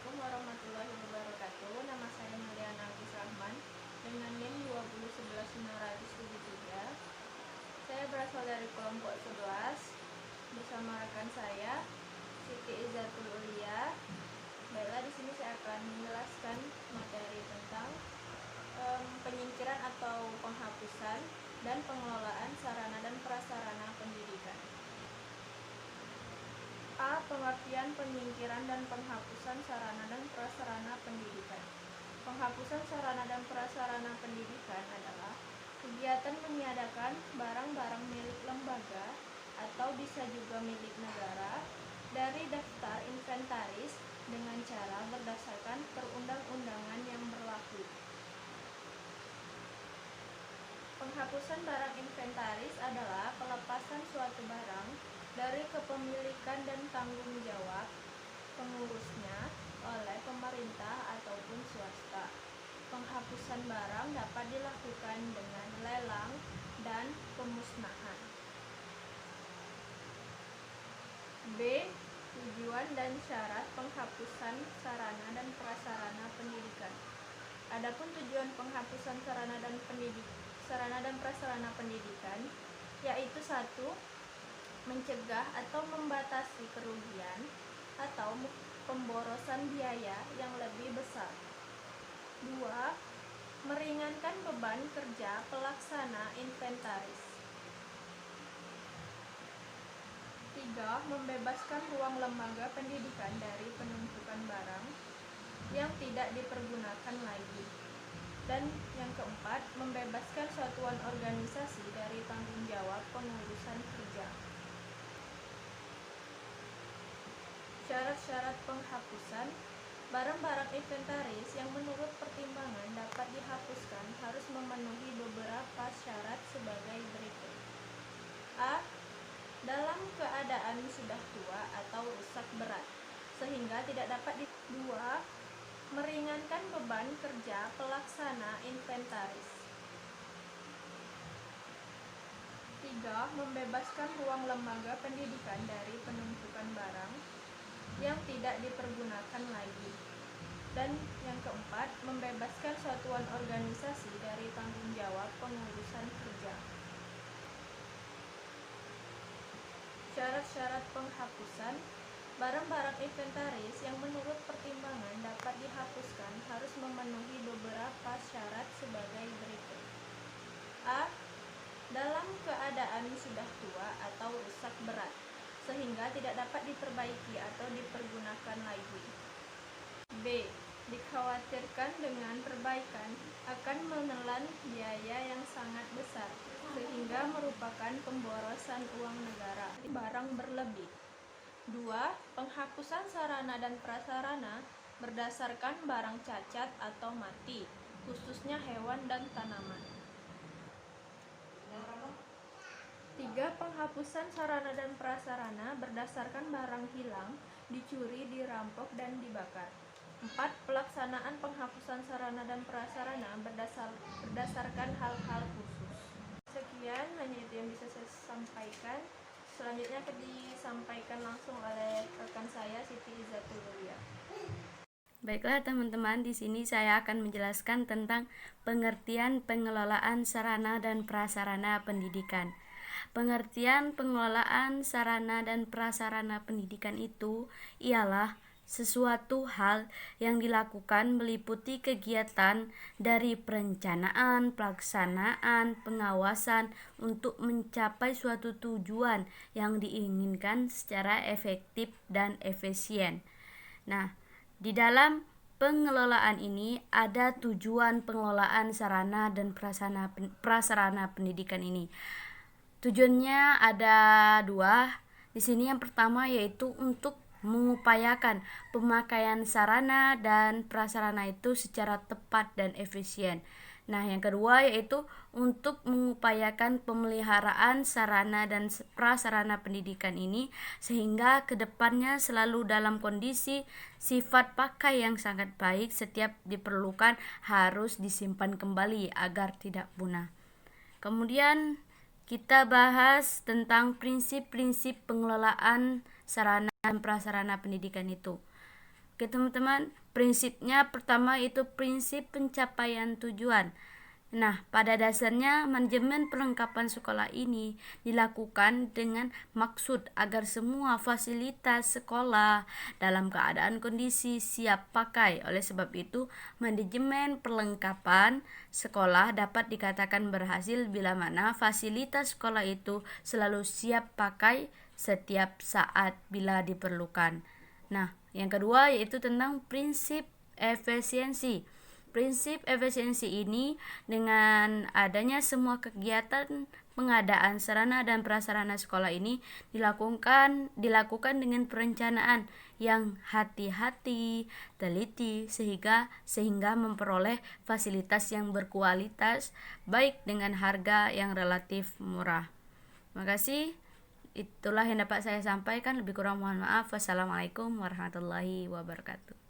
Assalamualaikum warahmatullahi wabarakatuh. Nama saya Meliana Agus Rahman dengan NIM 2011973. Saya berasal dari kelompok 11 bersama rekan saya Siti Izzatul Ulia. Baiklah, di sini saya akan menjelaskan materi tentang penyingkiran atau penghapusan dan pengelolaan sarana dan prasarana pendidikan. A. Pengertian penyingkiran dan penghapusan sarana dan prasarana pendidikan. Penghapusan sarana dan prasarana pendidikan adalah kegiatan meniadakan barang-barang milik lembaga atau bisa juga milik negara dari daftar inventaris dengan cara berdasarkan perundang-undangan yang berlaku. Penghapusan barang inventaris adalah pelepasan suatu barang dari kepemilikan dan tanggung jawab pengurusnya oleh pemerintah ataupun swasta. Penghapusan barang dapat dilakukan dengan lelang dan pemusnahan. B. Tujuan dan syarat penghapusan sarana dan prasarana pendidikan. Adapun tujuan penghapusan sarana dan prasarana pendidikan yaitu 1. Mencegah atau membatasi kerugian atau pemborosan biaya yang lebih besar. 2. Meringankan beban kerja pelaksana inventaris. 3. Membebaskan ruang lembaga pendidikan dari penumpukan barang yang tidak dipergunakan lagi. Dan yang keempat, membebaskan satuan organisasi dari tanggung jawab pengurusan kerja. Syarat-syarat penghapusan. Barang-barang inventaris yang menurut pertimbangan dapat dihapuskan harus memenuhi beberapa syarat sebagai berikut. A. Dalam keadaan sudah tua atau rusak berat sehingga tidak dapat 2. Meringankan beban kerja pelaksana inventaris. 3. Membebaskan ruang lembaga pendidikan dari penumpukan barang yang tidak dipergunakan lagi. Dan yang keempat, membebaskan satuan organisasi dari tanggung jawab pengurusan kerja. Syarat-syarat penghapusan. Barang-barang inventaris yang menurut pertimbangan dapat dihapuskan harus memenuhi beberapa syarat sebagai berikut. A. Dalam keadaan sudah tua atau rusak berat sehingga tidak dapat diperbaiki atau dipergunakan lagi. B. Dikhawatirkan dengan perbaikan akan menelan biaya yang sangat besar sehingga merupakan pemborosan uang negara, barang berlebih. 2. Penghapusan sarana dan prasarana berdasarkan barang cacat atau mati, khususnya hewan dan tanaman. 3. Penghapusan sarana dan prasarana berdasarkan barang hilang, dicuri, dirampok, dan dibakar. 4. Pelaksanaan penghapusan sarana dan prasarana berdasarkan hal-hal khusus. Sekian, hanya itu yang bisa saya sampaikan. Selanjutnya akan disampaikan langsung oleh rekan saya Siti Izzatul Ulia. Baiklah teman-teman, di sini saya akan menjelaskan tentang pengertian pengelolaan sarana dan prasarana pendidikan. Pengertian pengelolaan sarana dan prasarana pendidikan itu ialah sesuatu hal yang dilakukan meliputi kegiatan dari perencanaan, pelaksanaan, pengawasan untuk mencapai suatu tujuan yang diinginkan secara efektif dan efisien. Nah, di dalam pengelolaan ini ada tujuan pengelolaan sarana dan prasarana pendidikan ini. Tujuannya ada 2. Di sini yang pertama yaitu untuk mengupayakan pemakaian sarana dan prasarana itu secara tepat dan efisien. Nah, yang kedua yaitu untuk mengupayakan pemeliharaan sarana dan prasarana pendidikan ini sehingga kedepannya selalu dalam kondisi sifat pakai yang sangat baik, setiap diperlukan harus disimpan kembali agar tidak punah. Kemudian kita bahas tentang prinsip-prinsip pengelolaan sarana dan prasarana pendidikan itu. Oke teman-teman, prinsipnya pertama itu prinsip pencapaian tujuan. Nah, pada dasarnya manajemen perlengkapan sekolah ini dilakukan dengan maksud agar semua fasilitas sekolah dalam keadaan kondisi siap pakai. Oleh sebab itu, manajemen perlengkapan sekolah dapat dikatakan berhasil bila mana fasilitas sekolah itu selalu siap pakai setiap saat bila diperlukan. Nah, yang kedua yaitu tentang prinsip efisiensi. Prinsip efisiensi ini dengan adanya semua kegiatan pengadaan sarana dan prasarana sekolah ini dilakukan dengan perencanaan yang hati-hati, teliti sehingga memperoleh fasilitas yang berkualitas baik dengan harga yang relatif murah. Terima kasih. Itulah yang dapat saya sampaikan. Lebih kurang mohon maaf. Wassalamualaikum warahmatullahi wabarakatuh.